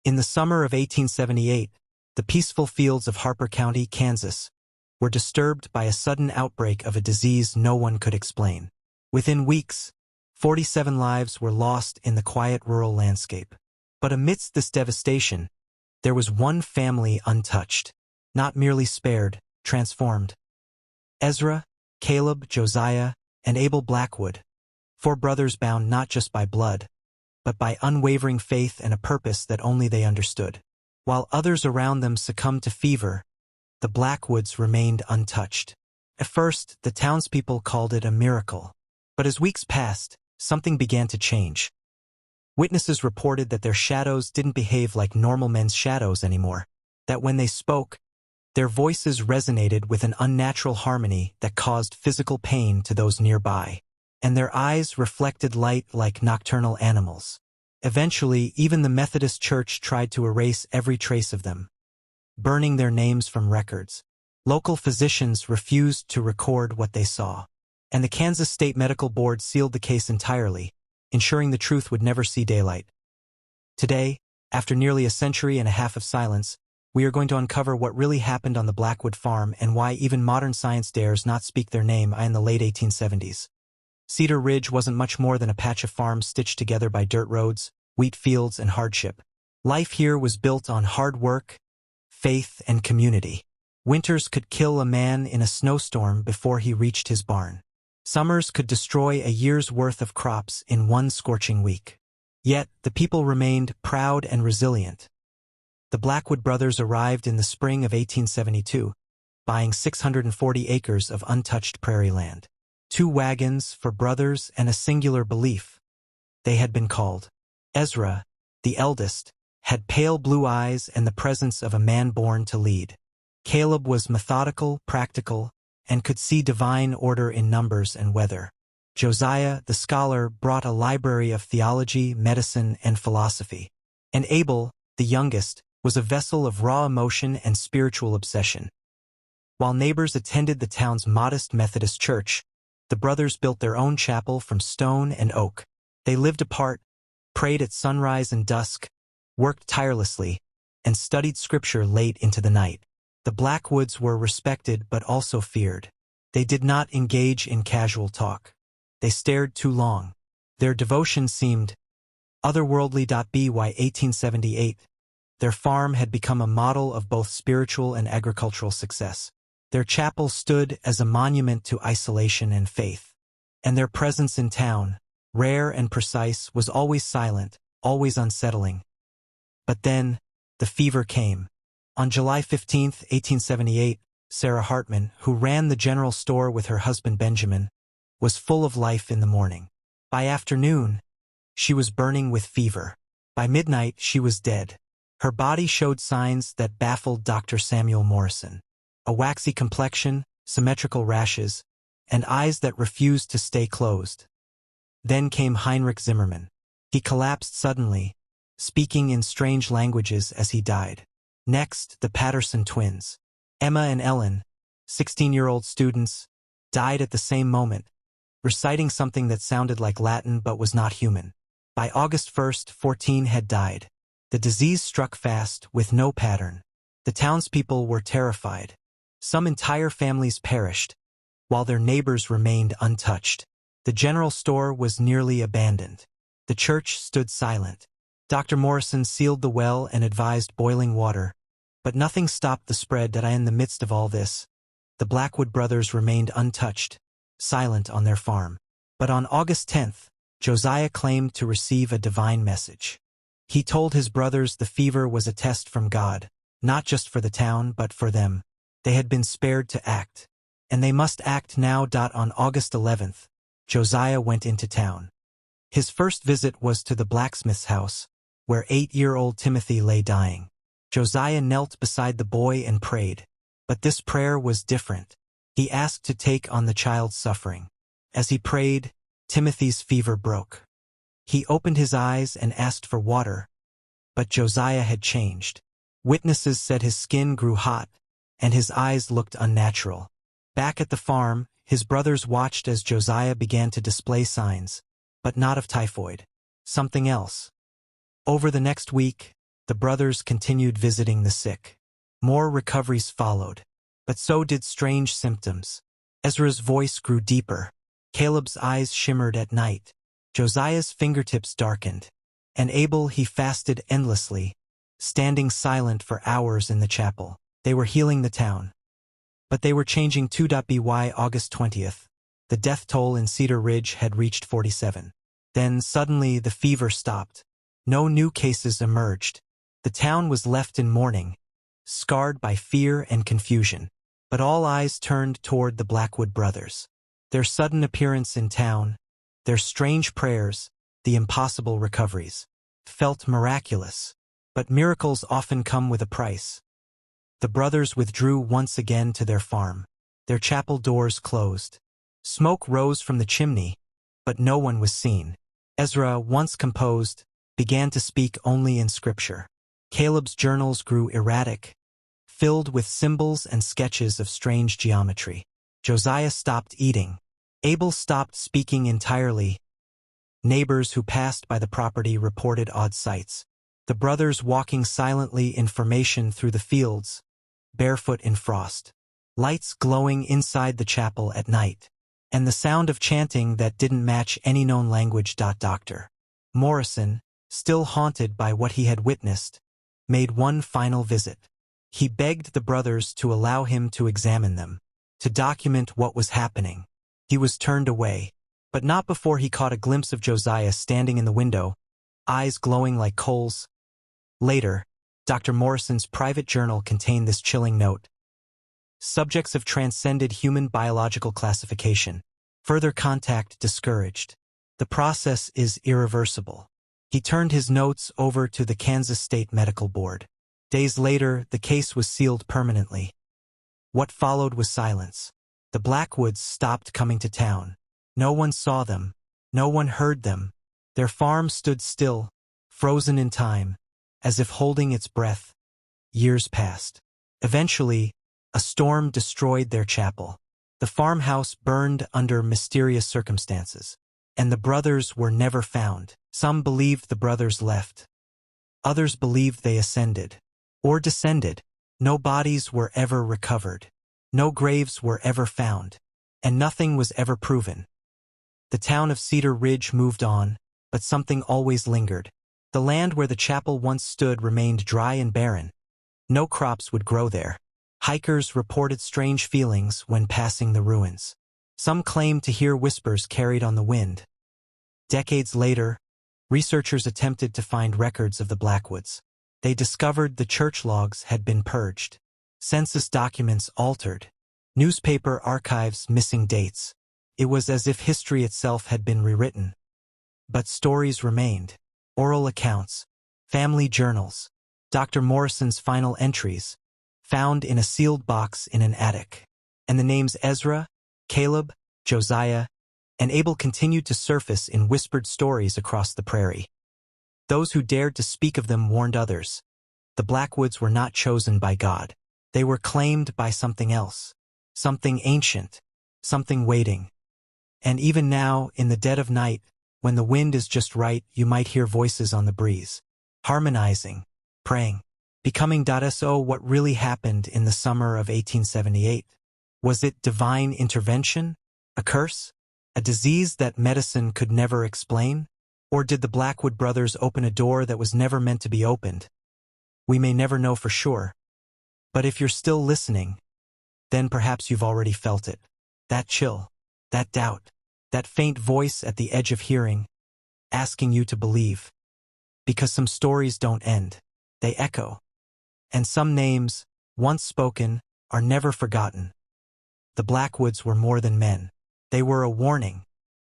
In the summer of 1878, the peaceful fields of Harper County, Kansas, were disturbed by a sudden outbreak of a disease no one could explain. Within weeks, 47 lives were lost in the quiet rural landscape. But amidst this devastation, there was one family untouched, not merely spared, transformed. Ezra, Caleb, Josiah, and Abel Blackwood, 4 brothers bound not just by blood, but by unwavering faith and a purpose that only they understood. While others around them succumbed to fever, the Blackwoods remained untouched. At first, the townspeople called it a miracle. But as weeks passed, something began to change. Witnesses reported that their shadows didn't behave like normal men's shadows anymore, that when they spoke, their voices resonated with an unnatural harmony that caused physical pain to those nearby, and their eyes reflected light like nocturnal animals. Eventually, even the Methodist Church tried to erase every trace of them, burning their names from records. Local physicians refused to record what they saw, and the Kansas State Medical Board sealed the case entirely, ensuring the truth would never see daylight. Today, after nearly a century and a half of silence, we are going to uncover what really happened on the Blackwood farm and why even modern science dares not speak their name in the late 1870s. Cedar Ridge wasn't much more than a patch of farms stitched together by dirt roads, wheat fields, and hardship. Life here was built on hard work, faith, and community. Winters could kill a man in a snowstorm before he reached his barn. Summers could destroy a year's worth of crops in one scorching week. Yet, the people remained proud and resilient. The Blackwood brothers arrived in the spring of 1872, buying 640 acres of untouched prairie land. 2 wagons for brothers and a singular belief. They had been called. Ezra, the eldest, had pale blue eyes and the presence of a man born to lead. Caleb was methodical, practical, and could see divine order in numbers and weather. Josiah, the scholar, brought a library of theology, medicine, and philosophy. And Abel, the youngest, was a vessel of raw emotion and spiritual obsession. While neighbors attended the town's modest Methodist church, the brothers built their own chapel from stone and oak. They lived apart, prayed at sunrise and dusk, worked tirelessly, and studied scripture late into the night. The Blackwoods were respected but also feared. They did not engage in casual talk. They stared too long. Their devotion seemed otherworldly. By 1878, their farm had become a model of both spiritual and agricultural success. Their chapel stood as a monument to isolation and faith. And their presence in town, rare and precise, was always silent, always unsettling. But then, the fever came. On July 15, 1878, Sarah Hartman, who ran the general store with her husband Benjamin, was full of life in the morning. By afternoon, she was burning with fever. By midnight, she was dead. Her body showed signs that baffled Dr. Samuel Morrison. A waxy complexion, symmetrical rashes, and eyes that refused to stay closed. Then came Heinrich Zimmermann. He collapsed suddenly, speaking in strange languages as he died. Next, the Patterson twins. Emma and Ellen, 16-year-old students, died at the same moment, reciting something that sounded like Latin but was not human. By August 1st, 14 had died. The disease struck fast, with no pattern. The townspeople were terrified. Some entire families perished, while their neighbors remained untouched. The general store was nearly abandoned. The church stood silent. Dr. Morrison sealed the well and advised boiling water, but nothing stopped the spread. In the midst of all this, the Blackwood brothers remained untouched, silent on their farm. But on August 10th, Josiah claimed to receive a divine message. He told his brothers the fever was a test from God, not just for the town but for them. They had been spared to act, and they must act now. On August 11th, Josiah went into town. His first visit was to the blacksmith's house, where 8-year-old Timothy lay dying. Josiah knelt beside the boy and prayed. But this prayer was different. He asked to take on the child's suffering. As he prayed, Timothy's fever broke. He opened his eyes and asked for water, but Josiah had changed. Witnesses said his skin grew hot, and his eyes looked unnatural. Back at the farm, his brothers watched as Josiah began to display signs, but not of typhoid. Something else. Over the next week, The brothers continued visiting the sick. More recoveries followed. But so did strange symptoms. Ezra's voice grew deeper. Caleb's eyes shimmered at night. Josiah's fingertips darkened. And Abel, he fasted endlessly, standing silent for hours in the chapel. They were healing the town. But they were changing too. By August 20th, the death toll in Cedar Ridge had reached 47. Then suddenly the fever stopped. No new cases emerged. The town was left in mourning, scarred by fear and confusion. But all eyes turned toward the Blackwood brothers. Their sudden appearance in town, their strange prayers, the impossible recoveries, felt miraculous. But miracles often come with a price. The brothers withdrew once again to their farm. Their chapel doors closed. Smoke rose from the chimney, but no one was seen. Ezra, once composed, began to speak only in scripture. Caleb's journals grew erratic, filled with symbols and sketches of strange geometry. Josiah stopped eating. Abel stopped speaking entirely. Neighbors who passed by the property reported odd sights. The brothers walking silently in formation through the fields, barefoot in frost. Lights glowing inside the chapel at night. And the sound of chanting that didn't match any known language. Dr. Morrison, still haunted by what he had witnessed, made one final visit. He begged the brothers to allow him to examine them, to document what was happening. He was turned away, but not before he caught a glimpse of Josiah standing in the window, eyes glowing like coals. Later, Dr. Morrison's private journal contained this chilling note. Subjects have transcended human biological classification. Further contact discouraged. The process is irreversible. He turned his notes over to the Kansas State Medical Board. Days later, the case was sealed permanently. What followed was silence. The Blackwoods stopped coming to town. No one saw them. No one heard them. Their farm stood still, frozen in time, as if holding its breath. Years passed. Eventually, a storm destroyed their chapel. The farmhouse burned under mysterious circumstances, and the brothers were never found. Some believed the brothers left. Others believed they ascended or descended. No bodies were ever recovered. No graves were ever found, and nothing was ever proven. The town of Cedar Ridge moved on, but something always lingered. The land where the chapel once stood remained dry and barren. No crops would grow there. Hikers reported strange feelings when passing the ruins. Some claimed to hear whispers carried on the wind. Decades later, researchers attempted to find records of the Blackwoods. They discovered the church logs had been purged. Census documents altered. Newspaper archives missing dates. It was as if history itself had been rewritten. But stories remained. Oral accounts, family journals, Dr. Morrison's final entries, found in a sealed box in an attic. And the names Ezra, Caleb, Josiah, and Abel continued to surface in whispered stories across the prairie. Those who dared to speak of them warned others. The Blackwoods were not chosen by God. They were claimed by something else, something ancient, something waiting. And even now, in the dead of night, when the wind is just right, you might hear voices on the breeze, harmonizing, praying, becoming. So what really happened in the summer of 1878? Was it divine intervention? A curse? A disease that medicine could never explain? Or did the Blackwood brothers open a door that was never meant to be opened? We may never know for sure. But if you're still listening, then perhaps you've already felt it. That chill, that doubt, that faint voice at the edge of hearing, asking you to believe. Because some stories don't end, they echo. And some names, once spoken, are never forgotten. The Blackwoods were more than men. They were a warning,